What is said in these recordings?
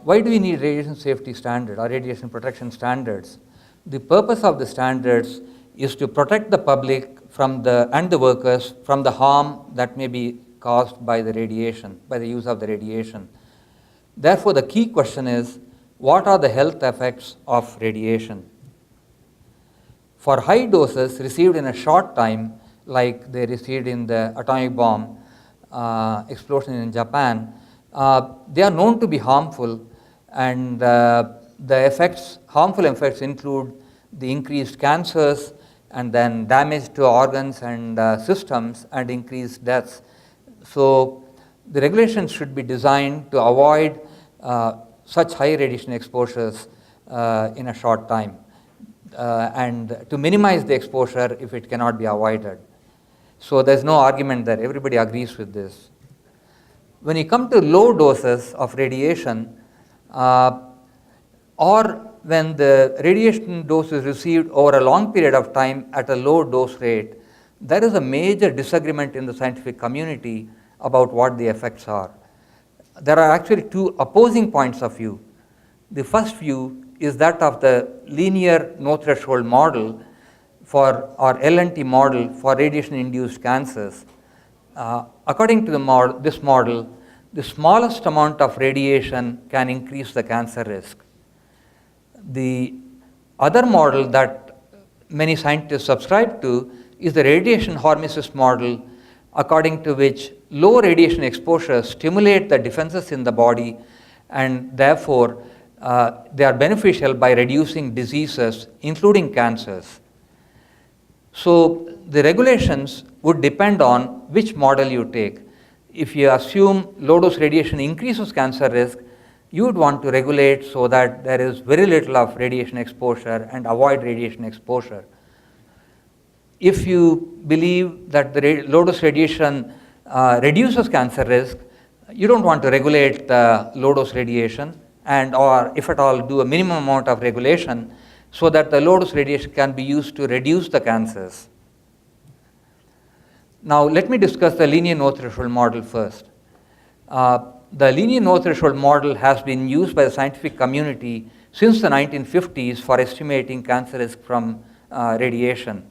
Why do we need radiation safety standard or radiation protection standards? The purpose of the standards is to protect the public and the workers from the harm that may be caused by the radiation, by the use of the radiation. Therefore, the key question is, what are the health effects of radiation? For high doses received in a short time, like they received in the atomic bomb explosion in Japan, they are known to be harmful, and the harmful effects include the increased cancers and then damage to organs and systems and increased deaths. So the regulations should be designed to avoid such high radiation exposures in a short time and to minimize the exposure if it cannot be avoided. So there's no argument there. Everybody agrees with this. When you come to low doses of radiation, or when the radiation dose is received over a long period of time at a low dose rate, there is a major disagreement in the scientific community about what the effects are. There are actually two opposing points of view. The first view is that of the linear no threshold model or LNT model for radiation-induced cancers. According to this model, the smallest amount of radiation can increase the cancer risk. The other model that many scientists subscribe to is the radiation hormesis model, according to which low radiation exposures stimulate the defenses in the body, and therefore they are beneficial by reducing diseases, including cancers. So the regulations would depend on which model you take. If you assume low dose radiation increases cancer risk, you would want to regulate so that there is very little of radiation exposure and avoid radiation exposure. If you believe that the low dose radiation reduces cancer risk, you don't want to regulate low dose radiation, or if at all do a minimum amount of regulation so that the low dose radiation can be used to reduce the cancers. Now let me discuss the linear no threshold model first. The linear no threshold model has been used by the scientific community since the 1950s for estimating cancer risk from radiation.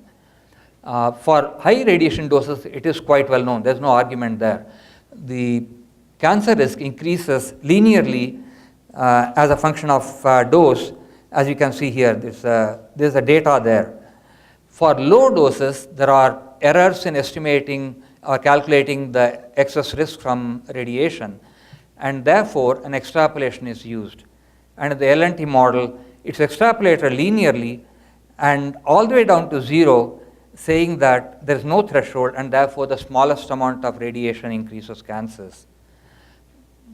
For high radiation doses, it is quite well known. There's no argument there. The cancer risk increases linearly as a function of dose. As you can see here, there's a data there. For low doses, there are errors in estimating or calculating the excess risk from radiation, and therefore an extrapolation is used. And in the LNT model, it's extrapolated linearly and all the way down to 0, saying that there is no threshold and therefore the smallest amount of radiation increases cancers.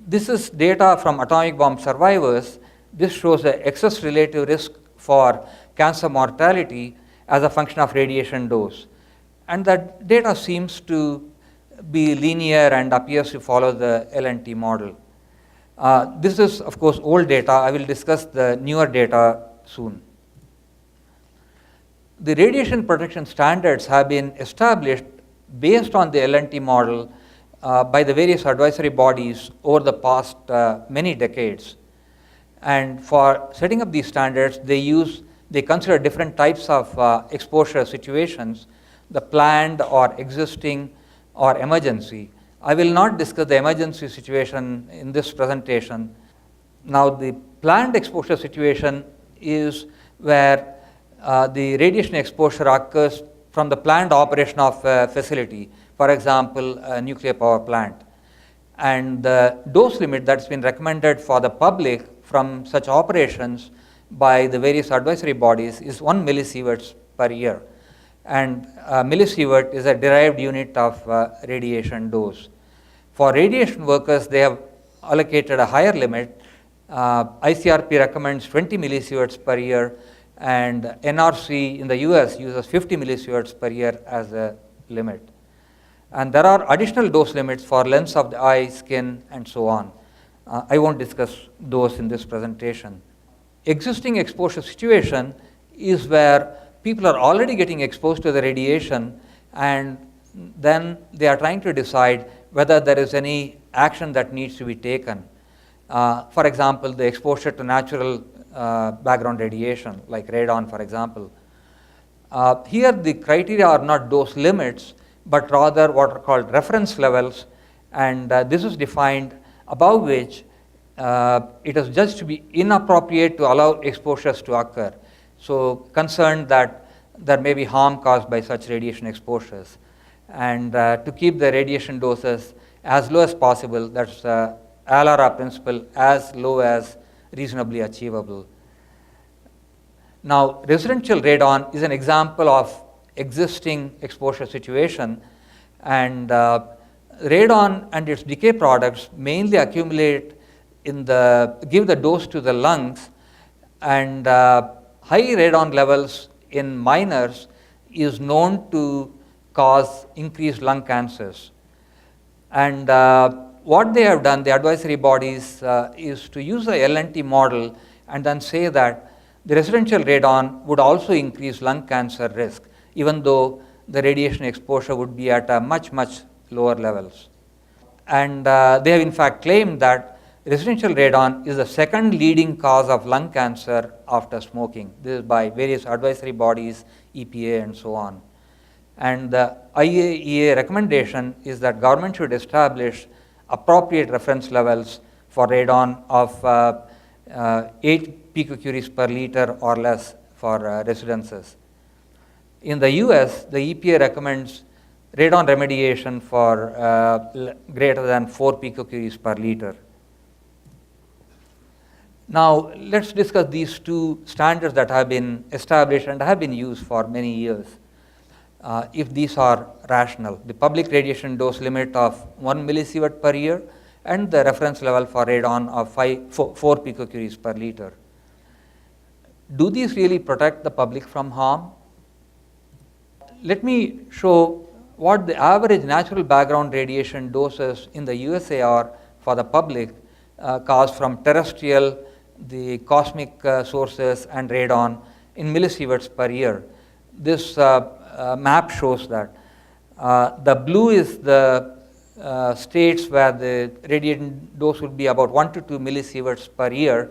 This is data from atomic bomb survivors. This shows the excess relative risk for cancer mortality as a function of radiation dose. And that data seems to be linear and appears to follow the LNT model. This is, of course, old data. I will discuss the newer data soon. The radiation protection standards have been established based on the LNT model by the various advisory bodies over the past many decades. And for setting up these standards, they consider different types of exposure situations, the planned or existing or emergency. I will not discuss the emergency situation in this presentation. Now, the planned exposure situation is where the radiation exposure occurs from the planned operation of a facility, for example, a nuclear power plant. And the dose limit that's been recommended for the public from such operations by the various advisory bodies is 1 millisieverts per year. And millisievert is a derived unit of radiation dose. For radiation workers, they have allocated a higher limit. ICRP recommends 20 millisieverts per year, and NRC in the US uses 50 millisieverts per year as a limit. And there are additional dose limits for lengths of the eye, skin, and so on. I won't discuss those in this presentation. Existing exposure situation is where people are already getting exposed to the radiation, and then they are trying to decide whether there is any action that needs to be taken. For example, the exposure to natural background radiation, like radon, for example. Here, the criteria are not dose limits, but rather what are called reference levels, and this is defined above which it is judged to be inappropriate to allow exposures to occur. So, concerned that there may be harm caused by such radiation exposures, and to keep the radiation doses as low as possible, that's ALRA principle, as low as reasonably achievable. Now, residential radon is an example of existing exposure situation, and radon and its decay products mainly accumulate give the dose to the lungs, and high radon levels in minors is known to cause increased lung cancers. And what they have done, the advisory bodies, is to use the LNT model and then say that the residential radon would also increase lung cancer risk, even though the radiation exposure would be at a much lower levels. And they have in fact claimed that residential radon is the second leading cause of lung cancer after smoking. This is by various advisory bodies, EPA and so on. And the IAEA recommendation is that government should establish appropriate reference levels for radon of 8 picocuries per liter or less for residences. In the US, the EPA recommends radon remediation for greater than 4 picocuries per liter. Now, let's discuss these two standards that have been established and have been used for many years. If these are rational, the public radiation dose limit of 1 millisievert per year and the reference level for radon of 4 picocuries per liter. Do these really protect the public from harm? Let me show what the average natural background radiation doses in the USA are for the public caused from terrestrial, the cosmic sources and radon in millisieverts per year. This map shows that. The blue is the states where the radiation dose would be about 1 to 2 millisieverts per year,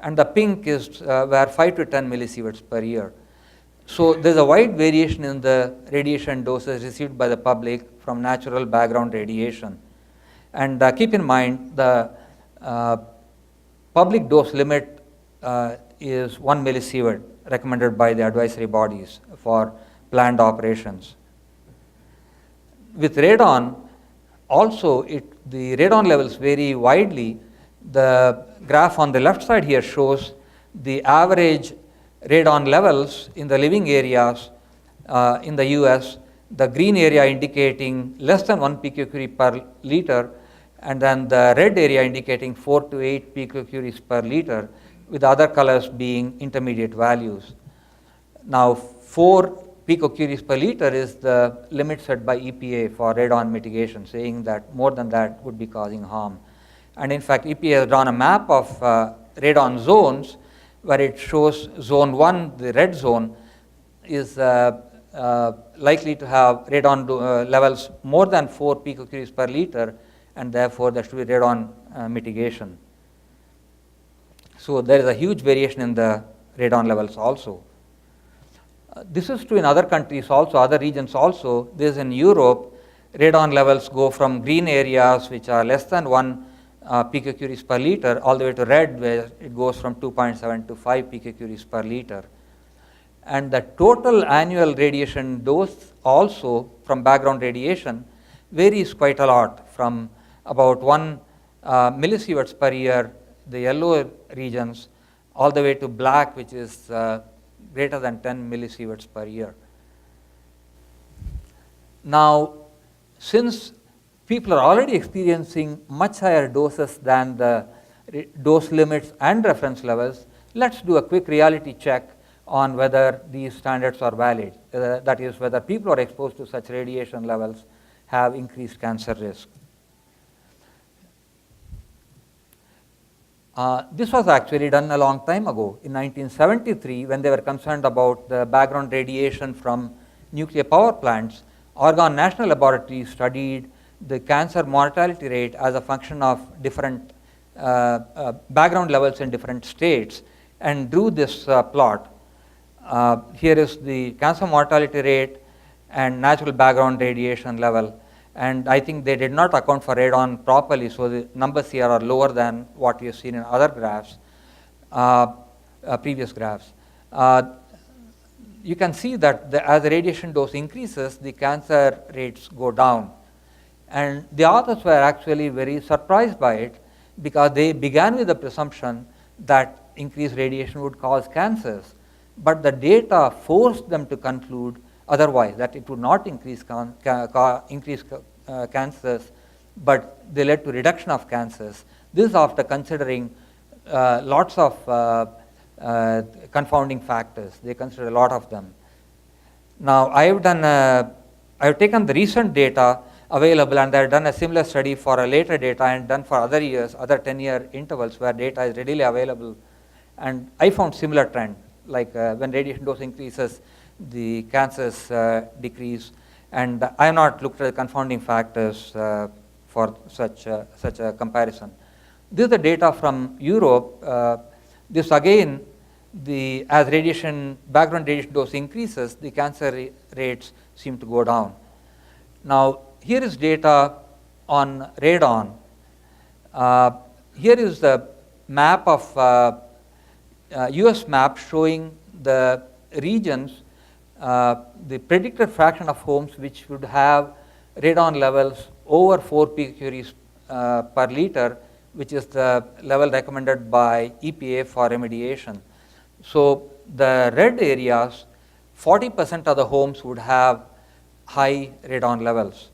and the pink is where 5 to 10 millisieverts per year. So there's a wide variation in the radiation doses received by the public from natural background radiation. And keep in mind the public dose limit is 1 millisievert recommended by the advisory bodies for planned operations. With radon, also the radon levels vary widely. The graph on the left side here shows the average radon levels in the living areas in the US, the green area indicating less than 1 picocurie per liter, and then the red area indicating 4 to 8 picocuries per liter, with other colors being intermediate values. Now, 4 picocuries per liter is the limit set by EPA for radon mitigation, saying that more than that would be causing harm. And in fact, EPA has drawn a map of radon zones where it shows zone 1, the red zone, is likely to have radon levels more than 4 picocuries per liter, and therefore there should be radon mitigation. So there is a huge variation in the radon levels also. This is true in other countries also, other regions also. This is in Europe, radon levels go from green areas which are less than 1 picocuries per liter all the way to red, where it goes from 2.7 to 5 picocuries per liter. And the total annual radiation dose also from background radiation varies quite a lot, from about 1 millisieverts per year, the yellow regions, all the way to black, which is greater than 10 millisieverts per year. Now, since people are already experiencing much higher doses than the dose limits and reference levels, let's do a quick reality check on whether these standards are valid. That is, whether people are exposed to such radiation levels have increased cancer risk. This was actually done a long time ago. In 1973, when they were concerned about the background radiation from nuclear power plants, Oregon National Laboratory studied the cancer mortality rate as a function of different background levels in different states and drew this plot. Here is the cancer mortality rate and natural background radiation level, and I think they did not account for radon properly, so the numbers here are lower than what we have seen in other graphs, previous graphs. You can see that as the radiation dose increases, the cancer rates go down. And the authors were actually very surprised by it, because they began with the presumption that increased radiation would cause cancers. But the data forced them to conclude otherwise, that it would not increase cancers, but they led to reduction of cancers. This after considering lots of confounding factors. They consider a lot of them. Now, I have taken the recent data available, and I have done a similar study for a later data and done for other years, other 10-year intervals where data is readily available. And I found similar trend, like when radiation dose increases, the cancers decrease. And I have not looked at the confounding factors for such a comparison. This is the data from Europe. This again, as background radiation dose increases, the cancer rates seem to go down. Now, here is data on radon. Here is the map of US map showing the regions, the predicted fraction of homes which would have radon levels over 4 picocuries per liter, which is the level recommended by EPA for remediation. So the red areas, 40% of the homes would have high radon levels,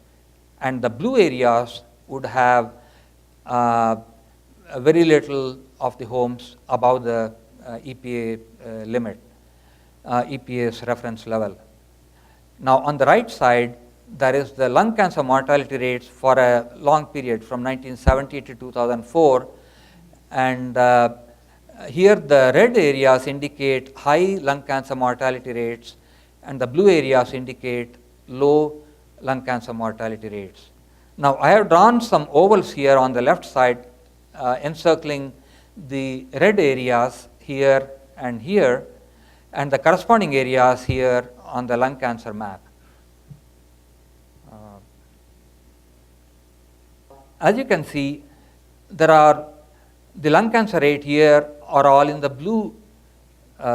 and the blue areas would have very little of the homes above the EPA limit, EPA's reference level. Now, on the right side, there is the lung cancer mortality rates for a long period from 1970 to 2004, and here the red areas indicate high lung cancer mortality rates, and the blue areas indicate low lung cancer mortality rates. Now, I have drawn some ovals here on the left side, encircling the red areas here, and the corresponding areas here on the lung cancer map. As you can see, the lung cancer rate here are all in the blue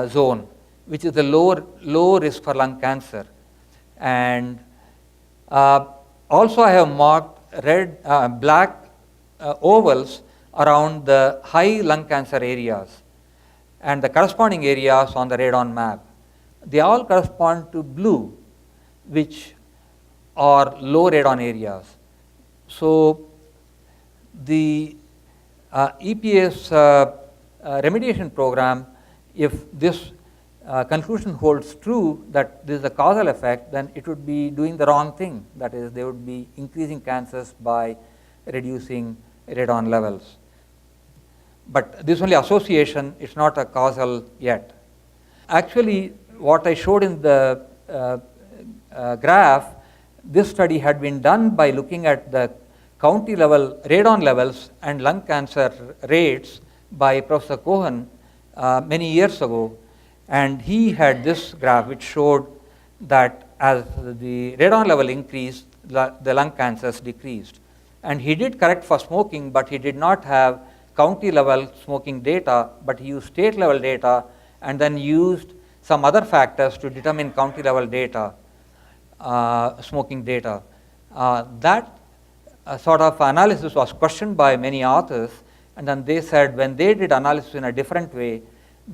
zone, which is the low risk for lung cancer. And also I have marked black ovals around the high lung cancer areas and the corresponding areas on the radon map. They all correspond to blue, which are low radon areas. So the EPA's remediation program, if this conclusion holds true that this is a causal effect, then it would be doing the wrong thing. That is, they would be increasing cancers by reducing radon levels. But this is only association, it's not a causal yet. Actually, what I showed in the graph, this study had been done by looking at the county level radon levels and lung cancer rates by Professor Cohen many years ago. And he had this graph which showed that as the radon level increased, the lung cancers decreased. And he did correct for smoking, but he did not have county level smoking data, but he used state level data and then used some other factors to determine county level data, smoking data. That sort of analysis was questioned by many authors, and then they said when they did analysis in a different way,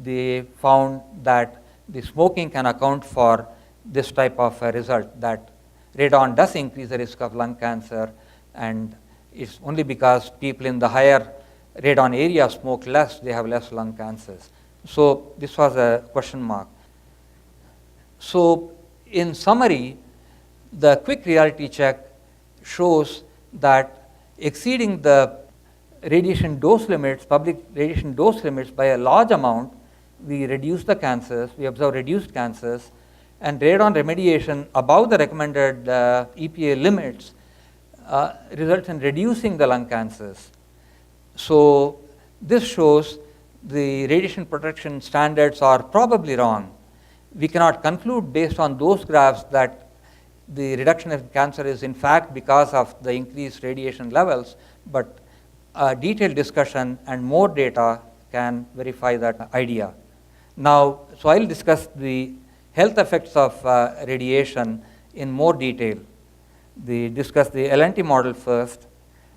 they found that the smoking can account for this type of a result, that radon does increase the risk of lung cancer, and it's only because people in the higher radon area smoke less, they have less lung cancers. So this was a question mark. So in summary, the quick reality check shows that exceeding the radiation dose limits, public radiation dose limits by a large amount, we reduce the cancers, we observe reduced cancers, and radon remediation above the recommended EPA limits results in reducing the lung cancers. So this shows the radiation protection standards are probably wrong. We cannot conclude based on those graphs that the reduction in cancer is in fact because of the increased radiation levels, but a detailed discussion and more data can verify that idea. Now, so I'll discuss the health effects of radiation in more detail. Discuss the LNT model first,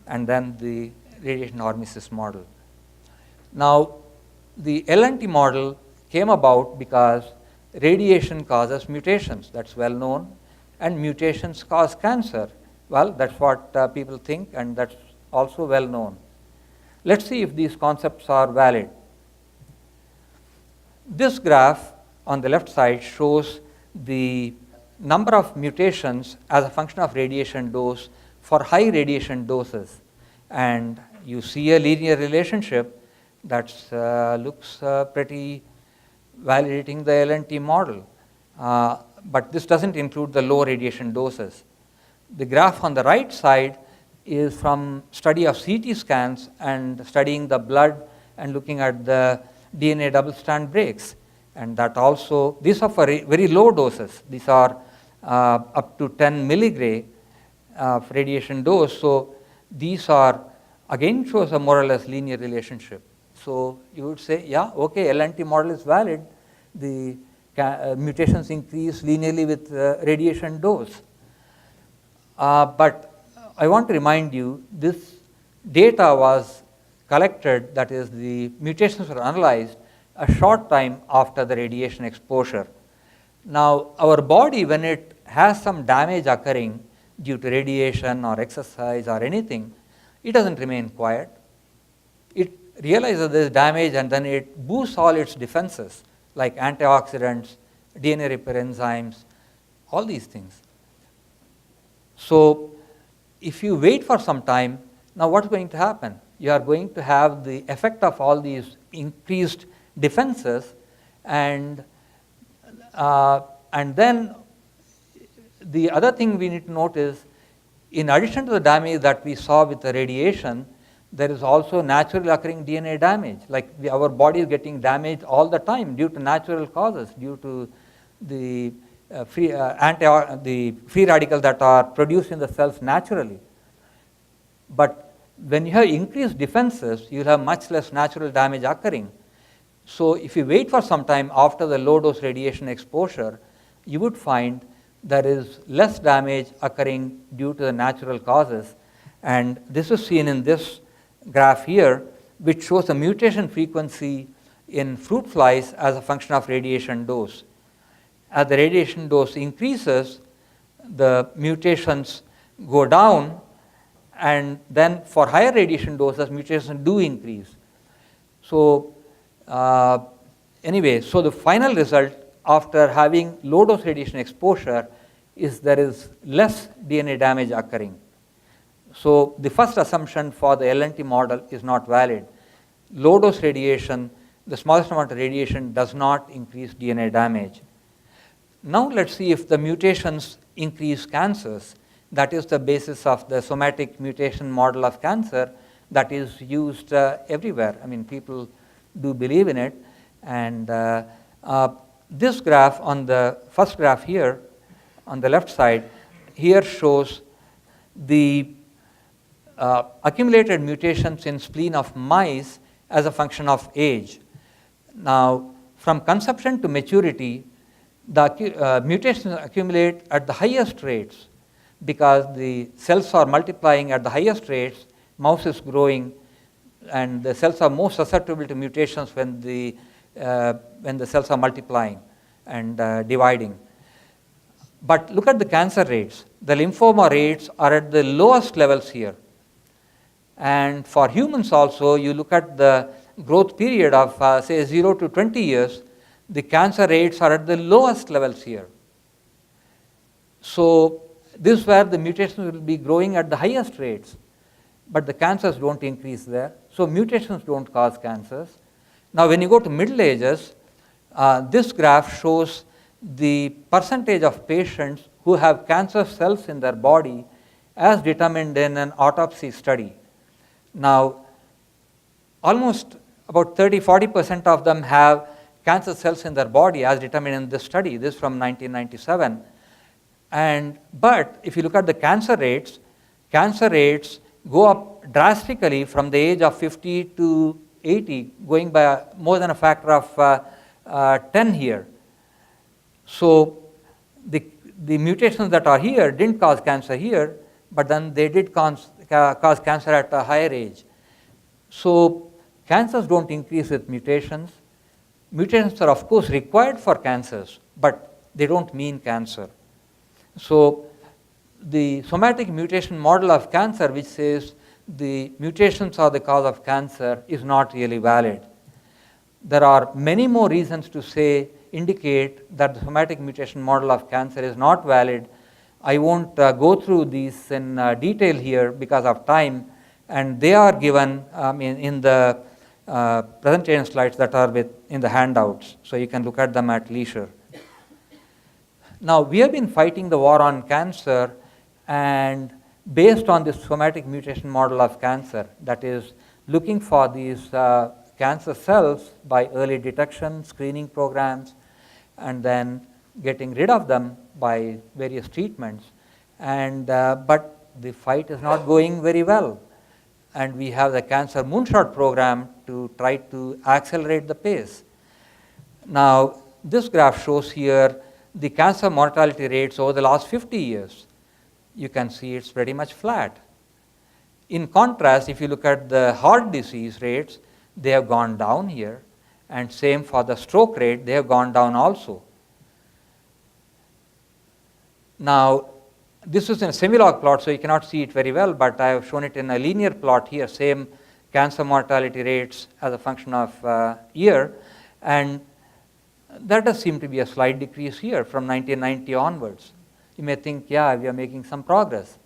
and then the radiation hormesis model. Now, the LNT model came about because radiation causes mutations. That's well known, and mutations cause cancer. Well, that's what people think, and that's also well known. Let's see if these concepts are valid. This graph on the left side shows the number of mutations as a function of radiation dose for high radiation doses, and you see a linear relationship that looks pretty validating the LNT model, but this doesn't include the low radiation doses. The graph on the right side is from study of CT scans and studying the blood and looking at the DNA double strand breaks, and that also, these are for very low doses. These are up to 10 milligray of radiation dose. So these are, again, shows a more or less linear relationship. So you would say, yeah, okay, LNT model is valid. The mutations increase linearly with radiation dose. But I want to remind you, this data was collected, that is, the mutations were analyzed a short time after the radiation exposure. Now, our body, when it has some damage occurring due to radiation or exercise or anything, it doesn't remain quiet. It realizes there is damage, and then it boosts all its defenses like antioxidants, DNA repair enzymes, all these things. So if you wait for some time, now what's going to happen? You are going to have the effect of all these increased defenses, and then the other thing we need to note is, in addition to the damage that we saw with the radiation, there is also naturally occurring DNA damage. Like our body is getting damaged all the time due to natural causes, due to the free radicals that are produced in the cells naturally. But when you have increased defenses, you will have much less natural damage occurring. So if you wait for some time after the low dose radiation exposure, you would find there is less damage occurring due to the natural causes. And this is seen in this graph here, which shows the mutation frequency in fruit flies as a function of radiation dose. As the radiation dose increases, the mutations go down, and then for higher radiation doses, mutations do increase. So anyway, so the final result after having low dose radiation exposure is there is less DNA damage occurring. So the first assumption for the LNT model is not valid. Low dose radiation, the smallest amount of radiation, does not increase DNA damage. Now let's see if the mutations increase cancers. That is the basis of the somatic mutation model of cancer that is used everywhere. I mean, people do believe in it. And this graph, on the first graph here, on the left side, here shows the accumulated mutations in spleen of mice as a function of age. Now, from conception to maturity, the mutations accumulate at the highest rates because the cells are multiplying at the highest rates, mouse is growing, and the cells are more susceptible to mutations when the cells are multiplying and dividing. But look at the cancer rates. The lymphoma rates are at the lowest levels here. And for humans also, you look at the growth period of say 0 to 20 years, the cancer rates are at the lowest levels here. So this is where the mutations will be growing at the highest rates, but the cancers don't increase there. So mutations don't cause cancers. Now when you go to Middle Ages, this graph shows the percentage of patients who have cancer cells in their body as determined in an autopsy study. Now, almost about 30–40% of them have cancer cells in their body as determined in this study. This from 1997. But if you look at the cancer rates go up drastically from the age of 50 to 80, going by more than a factor of 10 here. So the mutations that are here didn't cause cancer here, but then they did cause cancer at a higher age. So cancers don't increase with mutations. Mutations are of course required for cancers, but they don't mean cancer. So the somatic mutation model of cancer, which says the mutations are the cause of cancer, is not really valid. There are many more reasons to indicate that the somatic mutation model of cancer is not valid. I won't go through these in detail here because of time, and they are given in the presentation slides that are in the handouts, so you can look at them at leisure. Now, we have been fighting the war on cancer, and based on this somatic mutation model of cancer, that is looking for these cancer cells by early detection, screening programs, and then getting rid of them by various treatments. But the fight is not going very well. And we have the cancer moonshot program to try to accelerate the pace. Now, this graph shows here the cancer mortality rates over the last 50 years. You can see it's pretty much flat. In contrast, if you look at the heart disease rates, they have gone down here, and same for the stroke rate, they have gone down also. Now, this is in a semilog plot, so you cannot see it very well, but I have shown it in a linear plot here, same cancer mortality rates as a function of year, and that does seem to be a slight decrease here from 1990 onwards. You may think, yeah, we are making some progress,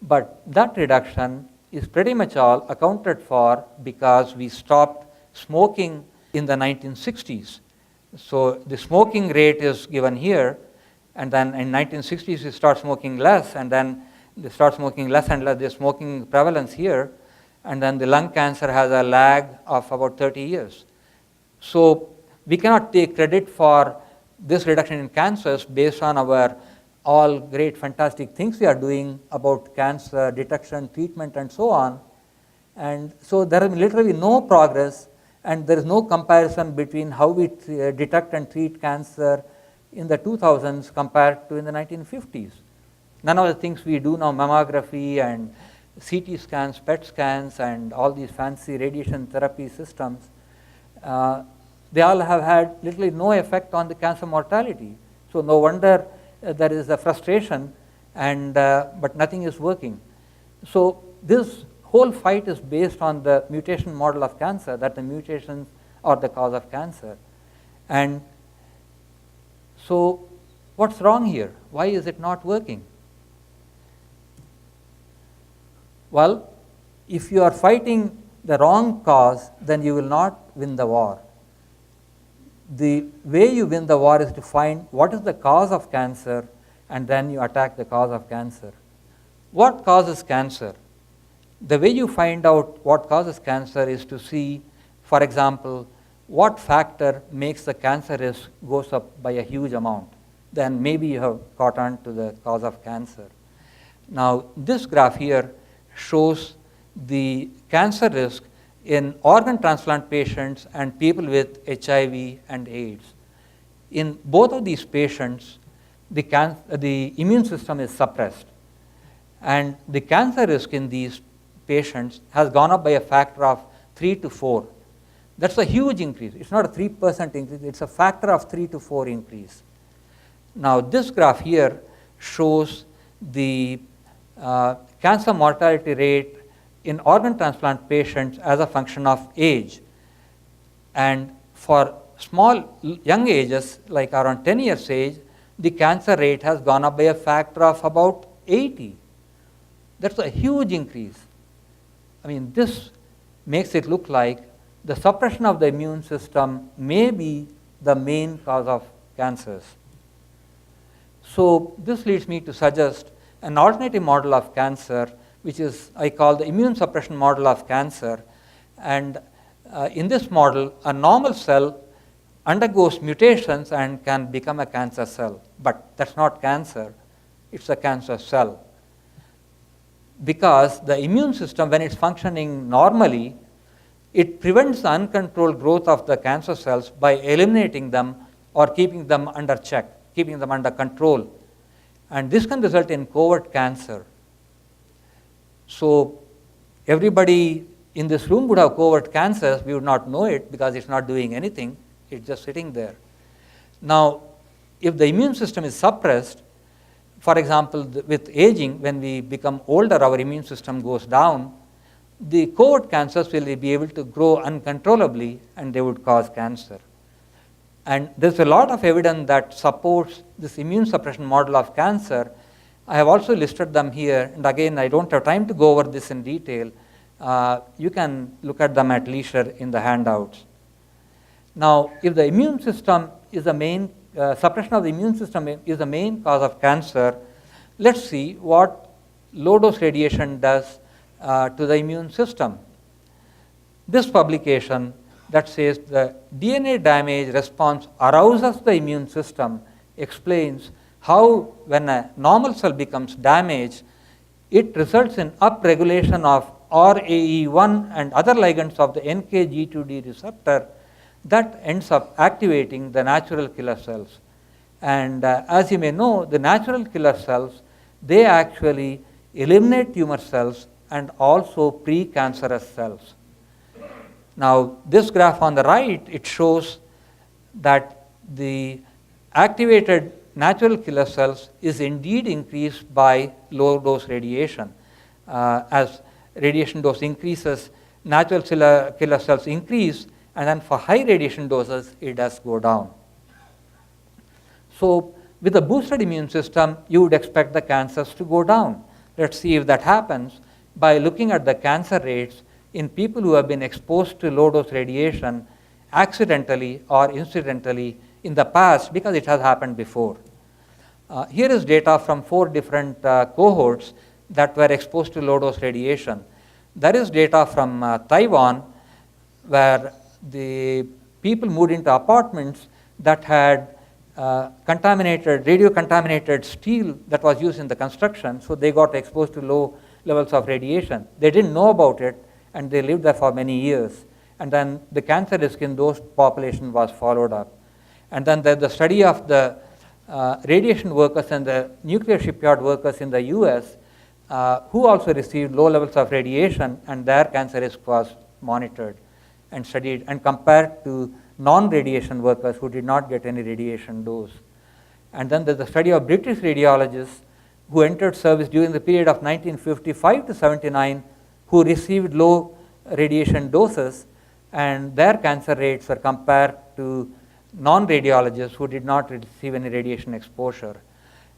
but that reduction is pretty much all accounted for because we stopped smoking in the 1960s. So the smoking rate is given here, and then in 1960s we start smoking less, and then they start smoking less and less. The smoking prevalence here, and then the lung cancer has a lag of about 30 years. So we cannot take credit for this reduction in cancers based on our all great fantastic things we are doing about cancer detection, treatment, and so on. And so there is literally no progress, and there is no comparison between how we detect and treat cancer in the 2000s compared to in the 1950s. None of the things we do now, mammography and CT scans, PET scans, and all these fancy radiation therapy systems, they all have had literally no effect on the cancer mortality. So no wonder there is a frustration, but nothing is working. So this whole fight is based on the mutation model of cancer, that the mutations are the cause of cancer. And so what's wrong here? Why is it not working? Well, if you are fighting the wrong cause, then you will not win the war. The way you win the war is to find what is the cause of cancer, and then you attack the cause of cancer. What causes cancer? The way you find out what causes cancer is to see, for example, what factor makes the cancer risk goes up by a huge amount. Then maybe you have caught on to the cause of cancer. Now, this graph here shows the cancer risk in organ transplant patients and people with HIV and AIDS. In both of these patients, the immune system is suppressed, and the cancer risk in these patients has gone up by a factor of 3 to 4. That's a huge increase. It's not a 3% increase, it's a factor of 3 to 4 increase. Now, this graph here shows the cancer mortality rate in organ transplant patients as a function of age. And for young ages, like around 10 years age, the cancer rate has gone up by a factor of about 80. That's a huge increase. I mean, this makes it look like the suppression of the immune system may be the main cause of cancers. So this leads me to suggest an alternative model of cancer, which is I call the immune suppression model of cancer. And in this model, a normal cell undergoes mutations and can become a cancer cell. But that's not cancer, it's a cancer cell. Because the immune system, when it's functioning normally, it prevents the uncontrolled growth of the cancer cells by eliminating them or keeping them under check, keeping them under control. And this can result in covert cancer. So everybody in this room would have covert cancers. We would not know it because it's not doing anything. It's just sitting there. Now, if the immune system is suppressed, for example, with aging, when we become older, our immune system goes down, the covert cancers will be able to grow uncontrollably and they would cause cancer. And there's a lot of evidence that supports this immune suppression model of cancer. I have also listed them here, and again, I don't have time to go over this in detail. You can look at them at leisure in the handouts. Now, if the immune system is the main, suppression of the immune system is the main cause of cancer, let's see what low-dose radiation does to the immune system. This publication that says the DNA damage response arouses the immune system explains how when a normal cell becomes damaged, it results in upregulation of RAE1 and other ligands of the NKG2D receptor that ends up activating the natural killer cells. And as you may know, the natural killer cells, they actually eliminate tumor cells and also precancerous cells. Now, this graph on the right, it shows that the activated natural killer cells is indeed increased by low dose radiation. As radiation dose increases, natural killer cells increase, and then for high radiation doses, it does go down. So with a boosted immune system, you would expect the cancers to go down. Let's see if that happens by looking at the cancer rates in people who have been exposed to low dose radiation accidentally or incidentally in the past, because it has happened before. Here is data from 4 different cohorts that were exposed to low dose radiation. There is data from Taiwan, where the people moved into apartments that had radio contaminated steel that was used in the construction, so they got exposed to low levels of radiation. They didn't know about it, and they lived there for many years. And then the cancer risk in those population was followed up. And then the study of the radiation workers and the nuclear shipyard workers in the US who also received low levels of radiation, and their cancer risk was monitored and studied and compared to non-radiation workers who did not get any radiation dose. And then there's the study of British radiologists who entered service during the period of 1955 to 79 who received low radiation doses, and their cancer rates were compared to non-radiologists who did not receive any radiation exposure.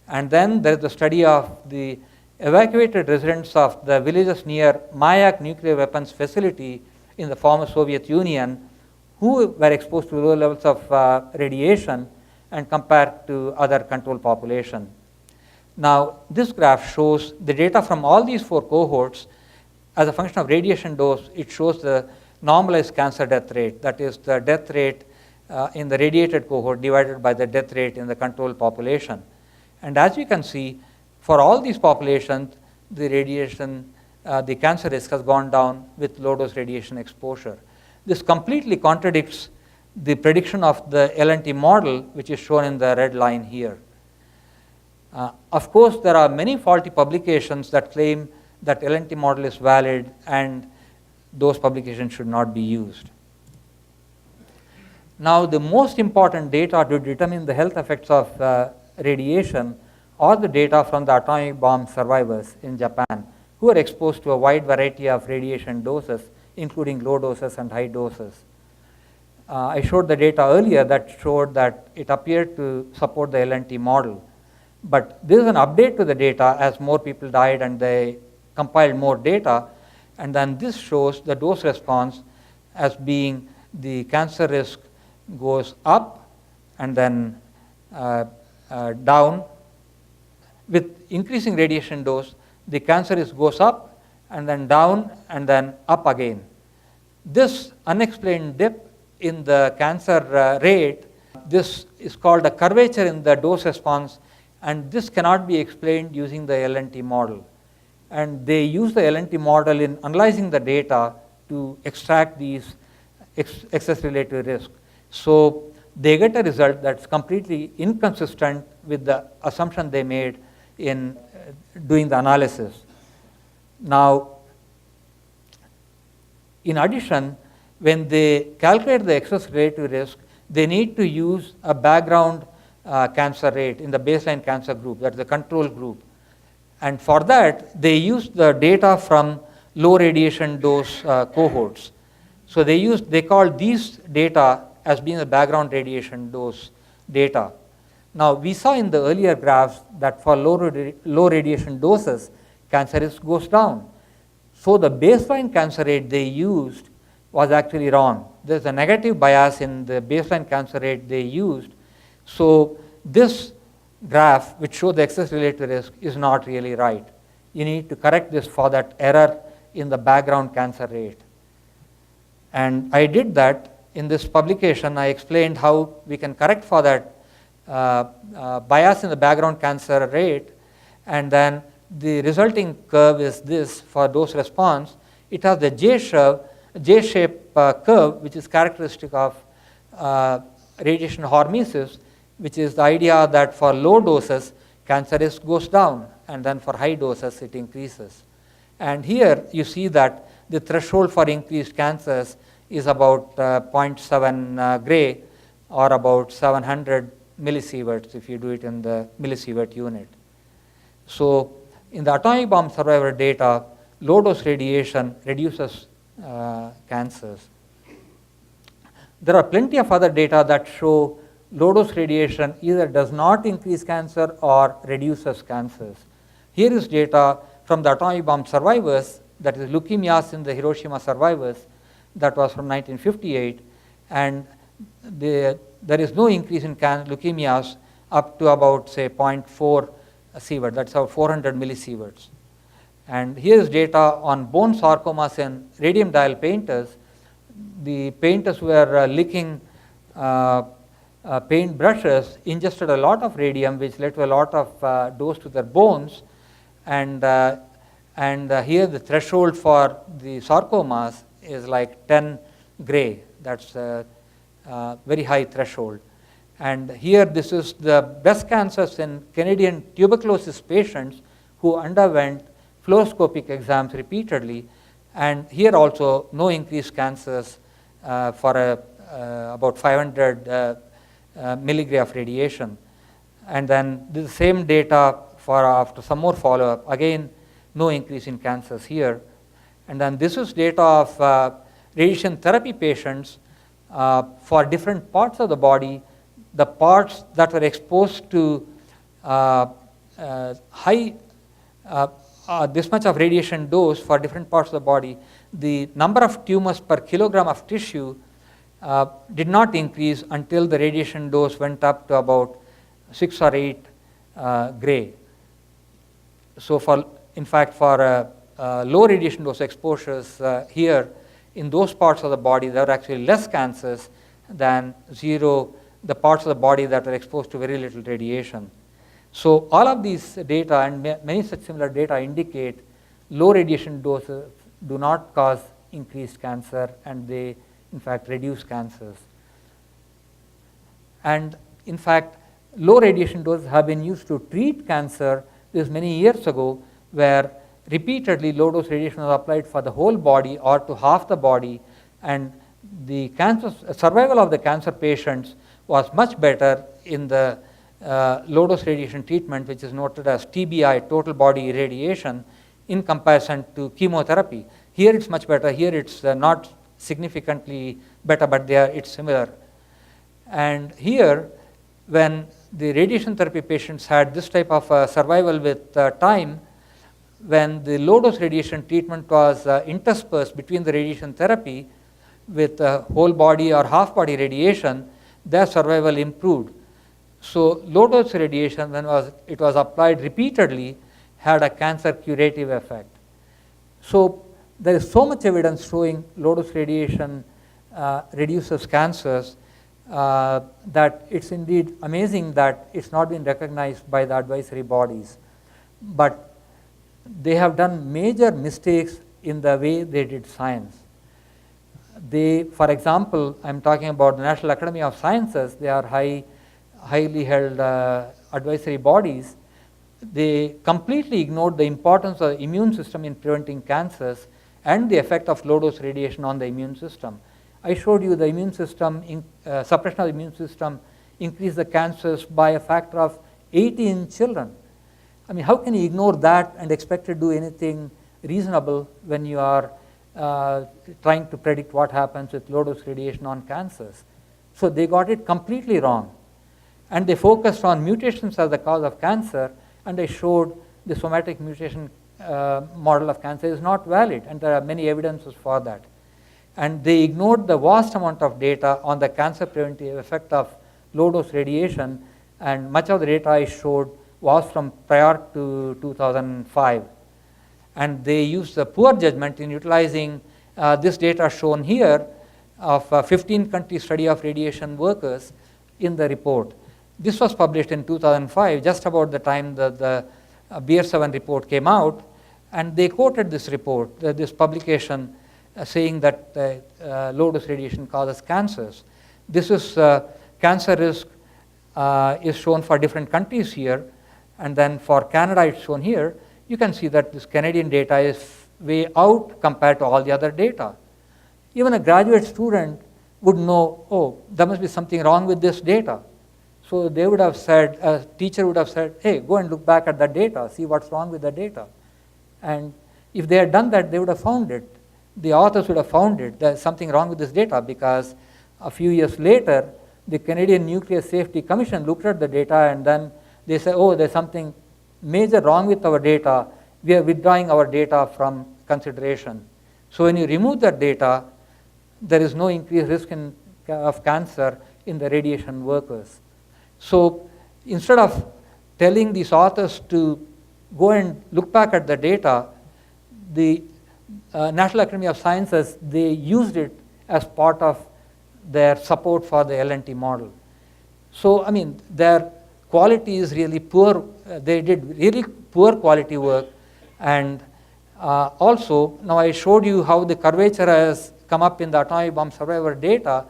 And then there is the study of the evacuated residents of the villages near Mayak nuclear weapons facility in the former Soviet Union who were exposed to low levels of radiation and compared to other control population. Now, this graph shows the data from all these 4 cohorts. As a function of radiation dose, it shows the normalized cancer death rate, that is the death rate in the radiated cohort divided by the death rate in the control population. And as you can see, for all these populations, the radiation, the cancer risk has gone down with low dose radiation exposure. This completely contradicts the prediction of the LNT model, which is shown in the red line here. Of course, there are many faulty publications that claim that LNT model is valid, and those publications should not be used. Now, the most important data to determine the health effects of radiation are the data from the atomic bomb survivors in Japan who were exposed to a wide variety of radiation doses, including low doses and high doses. I showed the data earlier that showed that it appeared to support the LNT model. But this is an update to the data as more people died and they compiled more data, and then this shows the dose response as being the cancer risk goes up and then down. With increasing radiation dose, the cancer risk goes up and then down and then up again. This unexplained dip in the cancer rate, this is called a curvature in the dose response, and this cannot be explained using the LNT model. And they use the LNT model in analyzing the data to extract these excess relative risk. So they get a result that's completely inconsistent with the assumption they made in doing the analysis. Now, in addition, when they calculate the excess relative risk, they need to use a background cancer rate in the baseline cancer group, that's the control group. And for that, they use the data from low radiation dose cohorts. So they call these data as being the background radiation dose data. Now, we saw in the earlier graphs that for low radiation doses, cancer risk goes down. So the baseline cancer rate they used was actually wrong. There's a negative bias in the baseline cancer rate they used. So this graph, which shows the excess relative risk, is not really right. You need to correct this for that error in the background cancer rate. And I did that in this publication. I explained how we can correct for that bias in the background cancer rate, and then the resulting curve is this for dose response. It has the J-shaped curve, which is characteristic of radiation hormesis, which is the idea that for low doses, cancer risk goes down, and then for high doses, it increases. And here you see that the threshold for increased cancers is about 0.7 gray, or about 700 millisieverts if you do it in the millisievert unit. So in the atomic bomb survivor data, low dose radiation reduces cancers. There are plenty of other data that show low dose radiation either does not increase cancer or reduces cancers. Here is data from the atomic bomb survivors, that is leukemias in the Hiroshima survivors, that was from 1958, and there is no increase in leukemias up to about, say, 0.4 sievert, that's about 400 millisieverts. And here is data on bone sarcomas in radium dial painters. The painters were licking paint brushes, ingested a lot of radium, which led to a lot of dose to their bones, and here the threshold for the sarcomas is like 10 gray. That's a very high threshold. And here this is the breast cancers in Canadian tuberculosis patients who underwent fluoroscopic exams repeatedly, and here also no increased cancers for about 500 milligray of radiation. And then the same data for after some more follow-up, again no increase in cancers here. And then this is data of radiation therapy patients for different parts of the body. The parts that were exposed to high this much of radiation dose for different parts of the body, the number of tumors per kilogram of tissue did not increase until the radiation dose went up to about 6 or 8 gray. So in fact for low radiation dose exposures here, in those parts of the body there are actually less cancers than the parts of the body that are exposed to very little radiation. So all of these data and many such similar data indicate low radiation doses do not cause increased cancer, and they in fact reduce cancers. And in fact, low radiation doses have been used to treat cancer. This many years ago, where repeatedly low dose radiation was applied for the whole body or to half the body, and the survival of the cancer patients was much better in the low dose radiation treatment, which is noted as TBI, total body irradiation, in comparison to chemotherapy. Here it's much better. Here it's not significantly better, but it's similar. And here, when the radiation therapy patients had this type of survival with time, when the low dose radiation treatment was interspersed between the radiation therapy with whole body or half body radiation, their survival improved. So low dose radiation, when it was applied repeatedly, had a cancer curative effect. So there is so much evidence showing low-dose radiation reduces cancers that it's indeed amazing that it's not been recognized by the advisory bodies. But they have done major mistakes in the way they did science. They, for example, I'm talking about the National Academy of Sciences, they are highly held advisory bodies. They completely ignored the importance of the immune system in preventing cancers and the effect of low-dose radiation on the immune system. I showed you the immune system, suppression of the immune system increased the cancers by a factor of 80 in children. I mean, how can you ignore that and expect to do anything reasonable when you are trying to predict what happens with low-dose radiation on cancers? So they got it completely wrong. And they focused on mutations as the cause of cancer, and I showed the somatic mutation model of cancer is not valid, and there are many evidences for that. And they ignored the vast amount of data on the cancer preventive effect of low-dose radiation, and much of the data I showed was from prior to 2005. And they used a poor judgment in utilizing this data shown here of a 15-country study of radiation workers in the report. This was published in 2005, just about the time that the BEIR 7 report came out, and they quoted this report, this publication, saying that low-dose radiation causes cancers. This is cancer risk is shown for different countries here, and then for Canada it's shown here. You can see that this Canadian data is way out compared to all the other data. Even a graduate student would know, oh, there must be something wrong with this data. So they would have said, a teacher would have said, hey, go and look back at the data, see what's wrong with the data. And if they had done that, they would have found it. The authors would have found it, there's something wrong with this data, because a few years later, the Canadian Nuclear Safety Commission looked at the data and then they said, oh, there's something major wrong with our data, we are withdrawing our data from consideration. So when you remove that data, there is no increased risk of cancer in the radiation workers. So instead of telling these authors to go and look back at the data, the National Academy of Sciences, they used it as part of their support for the LNT model. So, I mean, their quality is really poor. They did really poor quality work. And also, now I showed you how the curvature has come up in the atomic bomb survivor data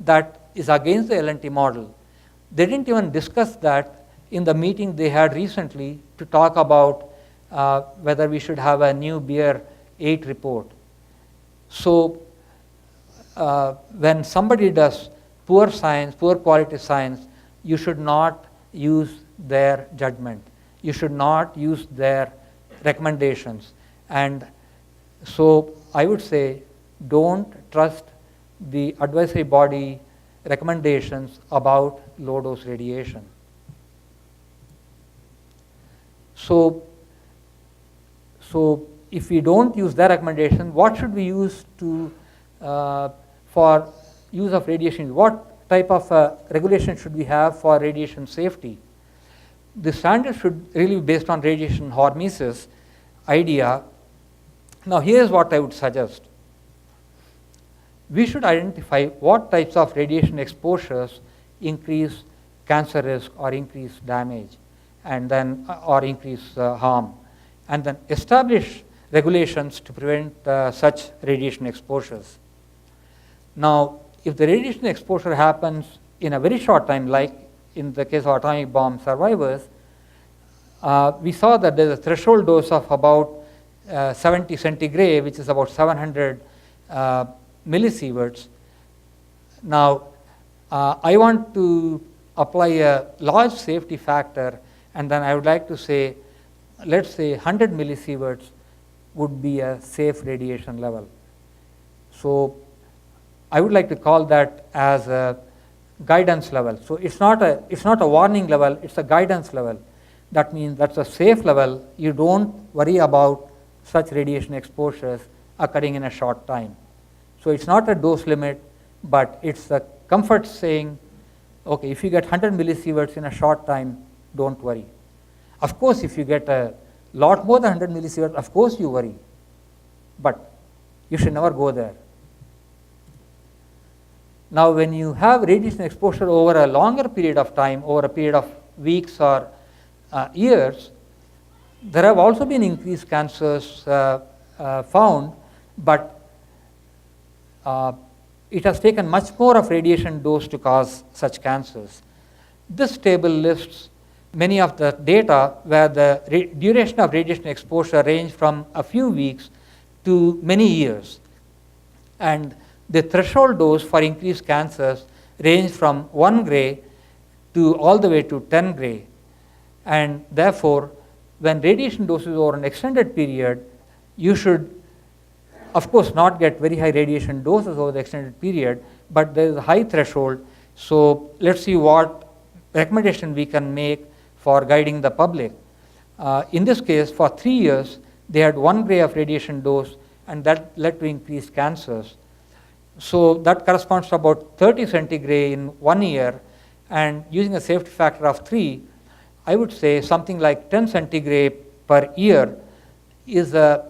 that is against the LNT model. They didn't even discuss that in the meeting they had recently to talk about whether we should have a new BEIR 8 report. So when somebody does poor science, poor quality science, you should not use their judgment. You should not use their recommendations. And so I would say don't trust the advisory body recommendations about low-dose radiation. So if we don't use their recommendation, what should we use for use of radiation? What type of regulation should we have for radiation safety? The standard should really be based on radiation hormesis idea. Now here's what I would suggest. We should identify what types of radiation exposures increase cancer risk or increase damage, and then or increase harm, and then establish regulations to prevent such radiation exposures. Now, if the radiation exposure happens in a very short time, like in the case of atomic bomb survivors, we saw that there's a threshold dose of about 70 centigrade, which is about 700 millisieverts. Now, I want to apply a large safety factor, and then I would like to say, let's say 100 millisieverts would be a safe radiation level. So I would like to call that as a guidance level. So it's not a warning level, it's a guidance level. That means that's a safe level. You don't worry about such radiation exposures occurring in a short time. So it's not a dose limit, but it's a comfort saying, okay, if you get 100 millisieverts in a short time, don't worry. Of course, if you get a lot more than 100 millisieverts, of course you worry. But You should never go there. Now, when you have radiation exposure over a longer period of time, over a period of weeks or years, there have also been increased cancers found, but it has taken much more of radiation dose to cause such cancers. This table lists many of the data where the duration of radiation exposure ranged from a few weeks to many years. And the threshold dose for increased cancers ranged from 1 gray to all the way to 10 gray. And therefore, when radiation doses over an extended period, you should, of course, not get very high radiation doses over the extended period, but there is a high threshold. So let's see what recommendation we can make for guiding the public. In this case, for 3 years, they had 1 gray of radiation dose, and that led to increased cancers. So that corresponds to about 30 centigrade in 1 year, and using a safety factor of 3, I would say something like 10 centigrade per year is a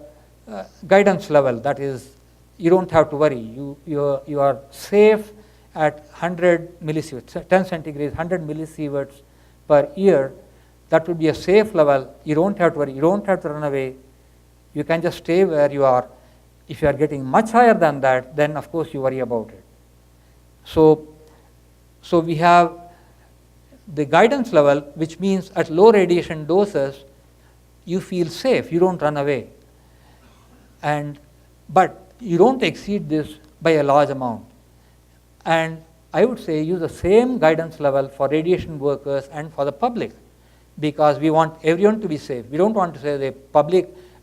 guidance level. That is, you don't have to worry. You are safe at 100 millisieverts. 10 centigrade is 100 millisieverts per year. That would be a safe level. You don't have to worry. You don't have to run away. You can just stay where you are. If you are getting much higher than that, then of course you worry about it. So we have the guidance level, which means at low radiation doses, you feel safe. You don't run away. But you don't exceed this by a large amount. And I would say use the same guidance level for radiation workers and for the public, because we want everyone to be safe. We don't want to say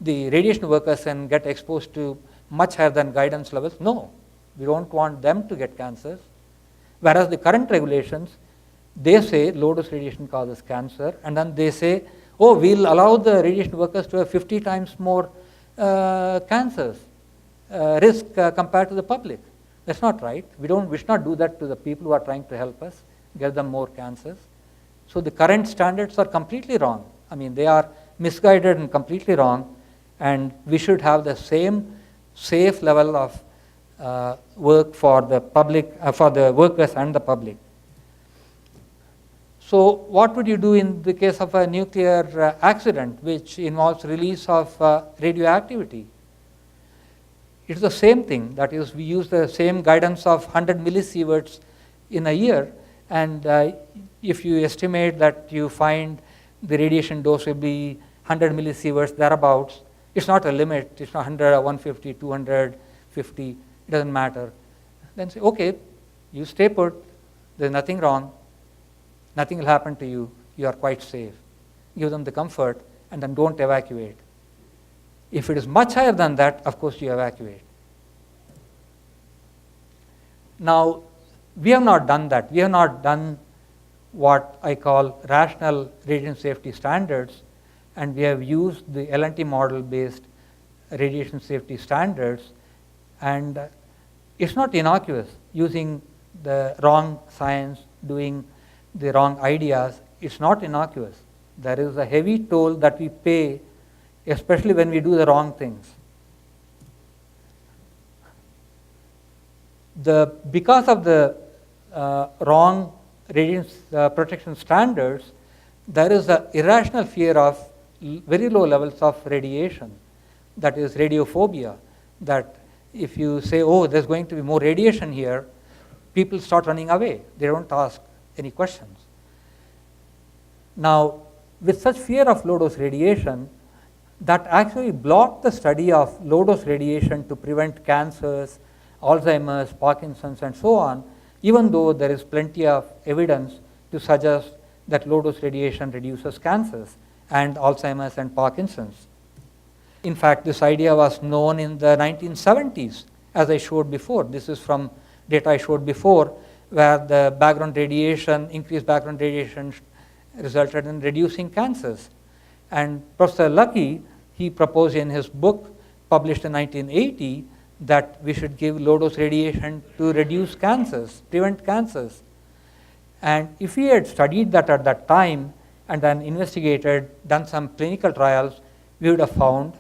the radiation workers can get exposed to much higher than guidance levels. No, we don't want them to get cancers. Whereas the current regulations, they say low dose radiation causes cancer, and then they say, oh, we'll allow the radiation workers to have 50 times more cancers risk compared to the public. That's not right. We should not do that to the people who are trying to help us, give them more cancers. So the current standards are completely wrong. I mean, they are misguided and completely wrong, and we should have the same safe level of work for the public, for the workers and the public. So what would you do in the case of a nuclear accident which involves release of radioactivity? It's the same thing. That is, we use the same guidance of 100 millisieverts in a year, and if you estimate that you find the radiation dose will be 100 millisieverts thereabouts, it's not a limit. It's not 100, 150, 250. It doesn't matter. Then say, okay, you stay put. There's nothing wrong. Nothing will happen to you. You are quite safe. Give them the comfort, and then don't evacuate. If it is much higher than that, of course you evacuate. Now, we have not done that. We have not done what I call rational radiation safety standards, and we have used the LNT model based radiation safety standards, and it's not innocuous using the wrong science, doing the wrong ideas. It's not innocuous. There is a heavy toll that we pay, especially when we do the wrong things. Because of the wrong radiation protection standards, there is an irrational fear of very low levels of radiation, that is radiophobia, that if you say, oh, there's going to be more radiation here, people start running away. They don't ask any questions. Now, with such fear of low dose radiation, that actually blocked the study of low dose radiation to prevent cancers, Alzheimer's, Parkinson's, and so on, even though there is plenty of evidence to suggest that low dose radiation reduces cancers and Alzheimer's and Parkinson's. In fact, this idea was known in the 1970s, as I showed before. This is from data I showed before, where the background radiation, increased background radiation resulted in reducing cancers. And Professor Lucky, he proposed in his book published in 1980 that we should give low dose radiation to reduce cancers, prevent cancers. And if we had studied that at that time and then investigated, done some clinical trials, we would have found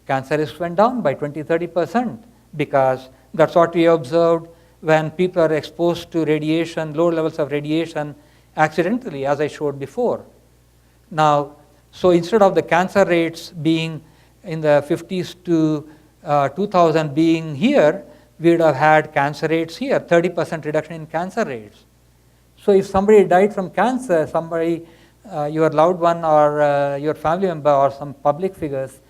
cancer risk went down by 20-30% because that's what we observed when people are exposed to radiation, low levels of radiation accidentally, as I showed before. Now, so instead of the cancer rates being in the 50s to 2000 being here, we would have had cancer rates here, 30% reduction in cancer rates. So if somebody died from cancer, somebody, your loved one or your family member or some public figures,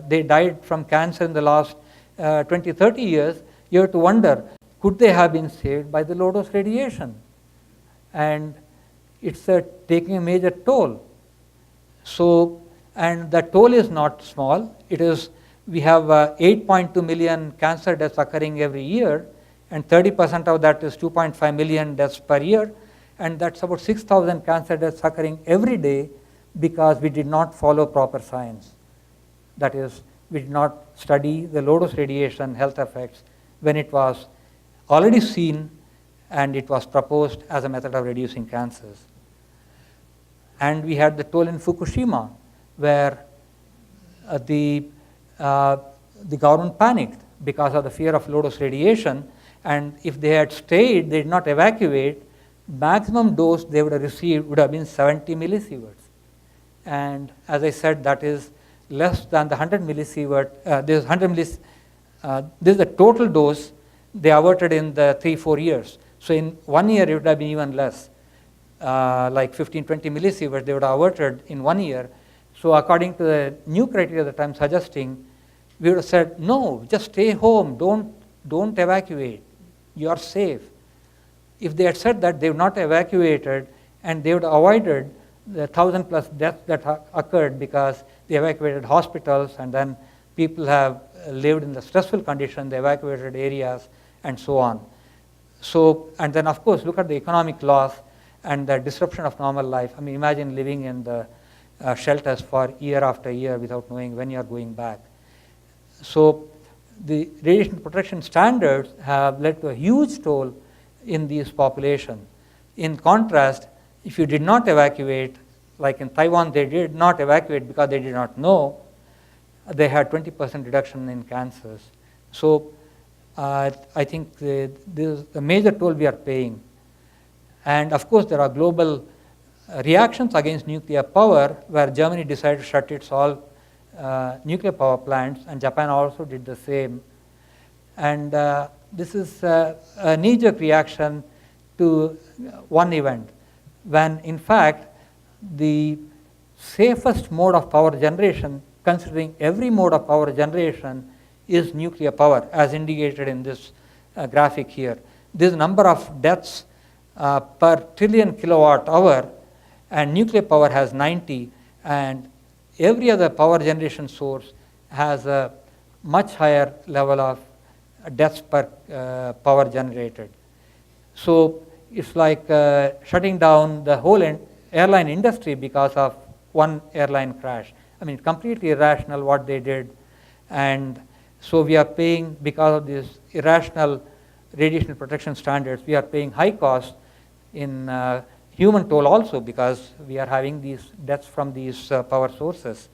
they died from cancer in the last 20, 30 years, you have to wonder, could they have been saved by the low dose radiation? And it's taking a major toll. So, and the toll is not small. It is, we have 8.2 million cancer deaths occurring every year, and 30% of that is 2.5 million deaths per year, and that's about 6,000 cancer deaths occurring every day because we did not follow proper science. That is, we did not study the low dose radiation health effects when it was already seen and it was proposed as a method of reducing cancers. And we had the toll in Fukushima, where the government panicked because of the fear of low dose radiation, and if they had stayed, they did not evacuate, maximum dose they would have received would have been 70 millisieverts. And as I said, that is less than the 100 millisievert. This is the total dose they averted in the 3-4 years. So in 1 year it would have been even less, like 15-20 millisieverts they would have averted in 1 year. So according to the new criteria that I'm suggesting, we would have said, no, just stay home, don't evacuate, you are safe. If they had said that, they would not have evacuated, and they would have avoided the 1,000+ deaths that occurred because they evacuated hospitals, and then people have lived in the stressful condition, they evacuated areas, and so on. So, and then of course, look at the economic loss and the disruption of normal life. I mean, imagine living in the shelters for year after year without knowing when you are going back. So the radiation protection standards have led to a huge toll in these populations. In contrast, if you did not evacuate, like in Taiwan, they did not evacuate because they did not know, they had 20% reduction in cancers. So I think this is a major toll we are paying. And of course, there are global reactions against nuclear power, where Germany decided to shut its all nuclear power plants, and Japan also did the same. And this is a knee-jerk reaction to one event, when in fact the safest mode of power generation, considering every mode of power generation, is nuclear power, as indicated in this graphic here. This number of deaths per trillion kilowatt hour, and nuclear power has 90, and every other power generation source has a much higher level of deaths per power generated. So it's like shutting down the whole airline industry because of one airline crash. I mean, completely irrational what they did. And so we are paying, because of these irrational radiation protection standards, we are paying high costs in human toll also, because we are having these deaths from these power sources.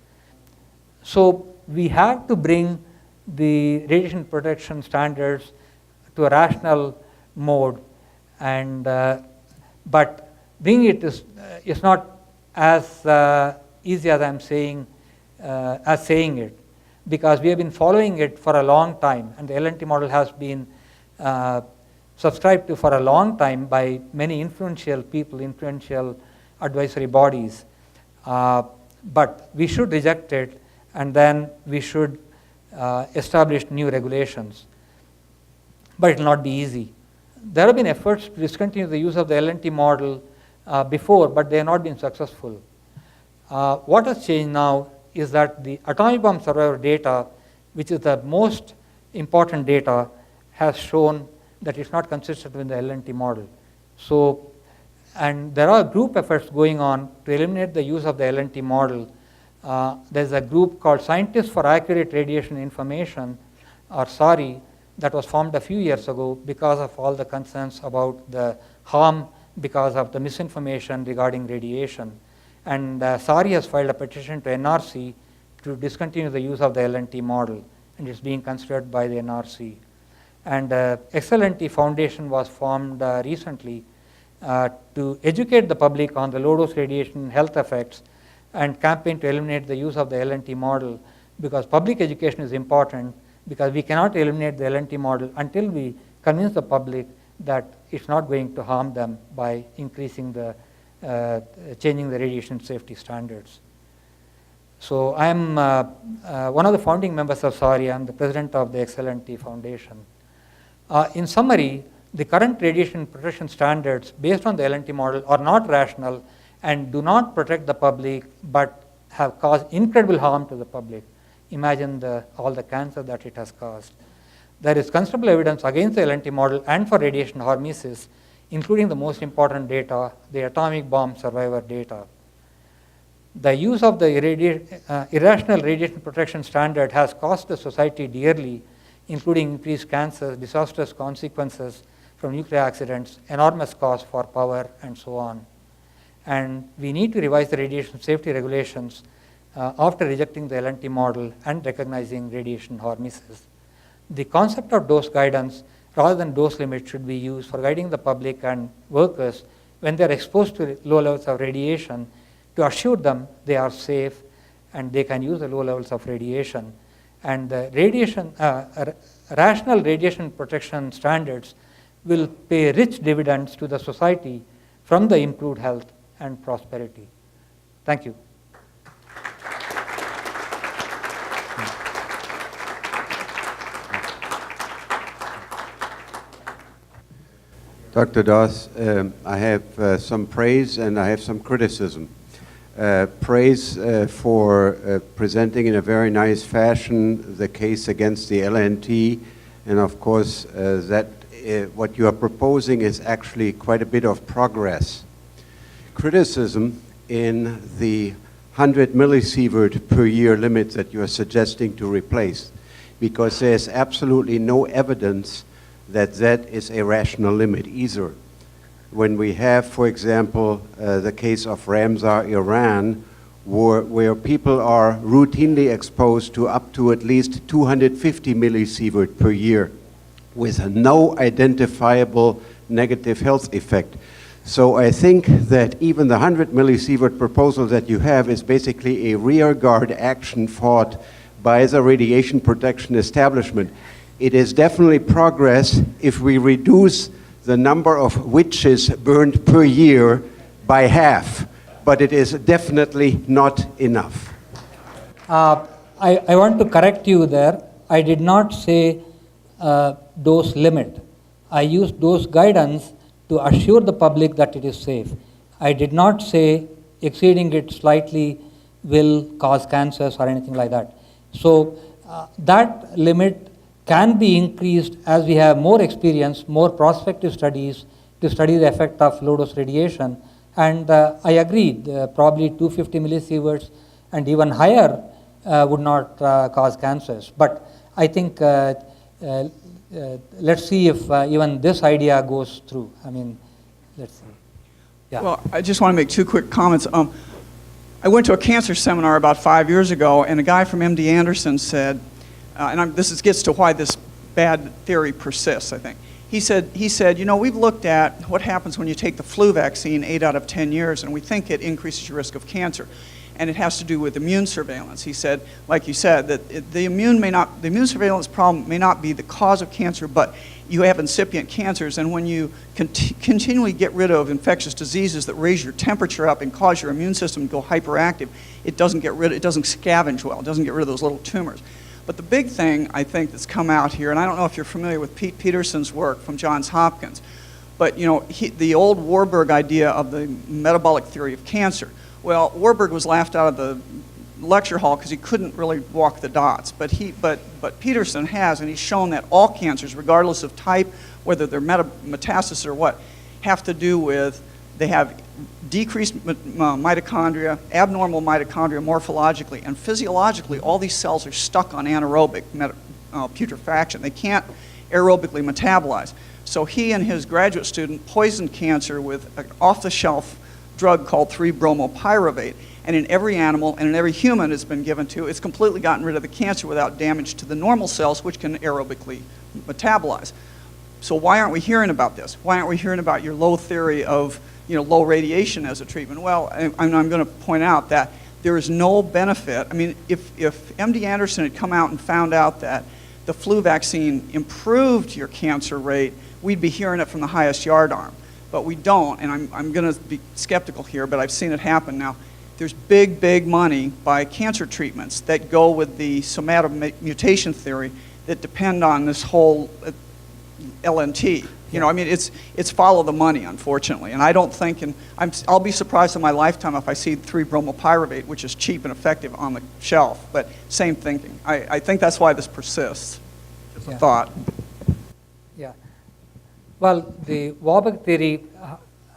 So we have to bring the radiation protection standards to a rational mode, and but bringing it is not as easy as I'm saying, it, because we have been following it for a long time, and the LNT model has been subscribed to for a long time by many influential people, influential advisory bodies. But we should reject it, and then we should establish new regulations. But it will not be easy. There have been efforts to discontinue the use of the LNT model before, but they have not been successful. What has changed now is that the atomic bomb survivor data, which is the most important data, has shown that it's not consistent with the LNT model. So, and there are group efforts going on to eliminate the use of the LNT model. There's a group called Scientists for Accurate Radiation Information, or SARI, that was formed a few years ago because of all the concerns about the harm because of the misinformation regarding radiation. And SARI has filed a petition to NRC to discontinue the use of the LNT model. and it's being considered by the NRC. And LNT Foundation was formed recently to educate the public on the low-dose radiation health effects and campaign to eliminate the use of the LNT model, because public education is important, because we cannot eliminate the LNT model until we convince the public that it's not going to harm them by increasing the, changing the radiation safety standards. So I'm one of the founding members of SORI. I'm the president of the LNT Foundation. In summary, the current radiation protection standards based on the LNT model are not rational and do not protect the public, but have caused incredible harm to the public. Imagine all the cancer that it has caused. There is considerable evidence against the LNT model and for radiation hormesis, including the most important data, the atomic bomb survivor data. The use of the irrational radiation protection standard has cost the society dearly, including increased cancers, disastrous consequences from nuclear accidents, enormous costs for power, and so on. And we need to revise the radiation safety regulations after rejecting the LNT model and recognizing radiation hormesis. The concept of dose guidance rather than dose limit should be used for guiding the public and workers when they are exposed to low levels of radiation to assure them they are safe and they can use the low levels of radiation. And the rational radiation protection standards will pay rich dividends to the society from the improved health and prosperity. Thank you. Dr. Das, I have some praise and I have some criticism. Praise for presenting in a very nice fashion the case against the LNT, and of course that what you are proposing is actually quite a bit of progress. Criticism in the 100 millisievert per year limit that you are suggesting to replace, because there's absolutely no evidence that that is a rational limit either. When we have, for example, the case of Ramsar, Iran, where people are routinely exposed to up to at least 250 millisievert per year with no identifiable negative health effect. So I think that even the 100 millisievert proposal that you have is basically a rearguard action fought by the radiation protection establishment. It is definitely progress if we reduce the number of witches burned per year by half, but it is definitely not enough. I want to correct you there. I did not say dose limit. I used dose guidance to assure the public that it is safe. I did not say exceeding it slightly will cause cancers or anything like that. So that limit can be increased as we have more experience, more prospective studies to study the effect of low-dose radiation. And I agree, probably 250 millisieverts and even higher would not cause cancers. But I think let's see if even this idea goes through. I mean, let's see. Yeah. Well, I just want to make two quick comments. I went to a cancer seminar about 5 years ago, and a guy from MD Anderson said, this gets to why this bad theory persists, I think. He said, you know, we've looked at what happens when you take the flu vaccine 8 out of 10 years, and we think it increases your risk of cancer. And it has to do with immune surveillance. He said, like you said, that the immune surveillance problem may not be the cause of cancer, but you have incipient cancers, and when you continually get rid of infectious diseases that raise your temperature up and cause your immune system to go hyperactive, it doesn't scavenge well, it doesn't get rid of those little tumors. But the big thing, I think, that's come out here, and I don't know if you're familiar with Pete Peterson's work from Johns Hopkins, but you know, the old Warburg idea of the metabolic theory of cancer. Well, Warburg was laughed out of the lecture hall because he couldn't really walk the dots, but Peterson has, and he's shown that all cancers, regardless of type, whether they're metastasis or what, have to do with, they have decreased mitochondria, abnormal mitochondria morphologically, and physiologically all these cells are stuck on anaerobic putrefaction. They can't aerobically metabolize. So he and his graduate student poisoned cancer with an off-the-shelf drug called 3-bromopyruvate. And in every animal and in every human it's been given to, it's completely gotten rid of the cancer without damage to the normal cells, which can aerobically metabolize. So why aren't we hearing about this? Why aren't we hearing about your low theory of low radiation as a treatment? Well, I'm going to point out that there is no benefit. I mean, if MD Anderson had come out and found out that the flu vaccine improved your cancer rate, we'd be hearing it from the highest yard arm. But we don't, and I'm going to be skeptical here, but I've seen it happen now. There's big, big money by cancer treatments that go with the somatomutation theory that depend on this whole LNT. I mean, it's follow the money, unfortunately. And I don't think, and I'll be surprised in my lifetime if I see 3-bromopyruvate, which is cheap and effective, on the shelf. But same thinking. I think that's why this persists. Just a thought. Yeah. Well, the Warburg theory,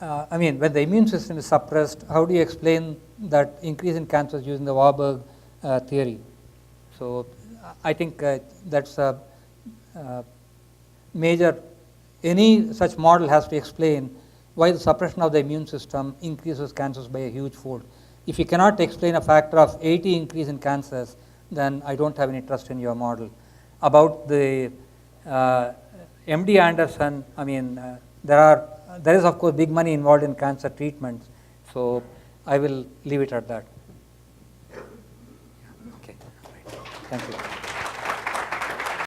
I mean, when the immune system is suppressed, how do you explain that increase in cancers using the Warburg theory? So I think that's a major, any such model has to explain why the suppression of the immune system increases cancers by a huge fold. If you cannot explain a factor of 80 increase in cancers, then I don't have any trust in your model. About the MD Anderson, I mean, there is of course big money involved in cancer treatments, so I will leave it at that. Okay, thank you.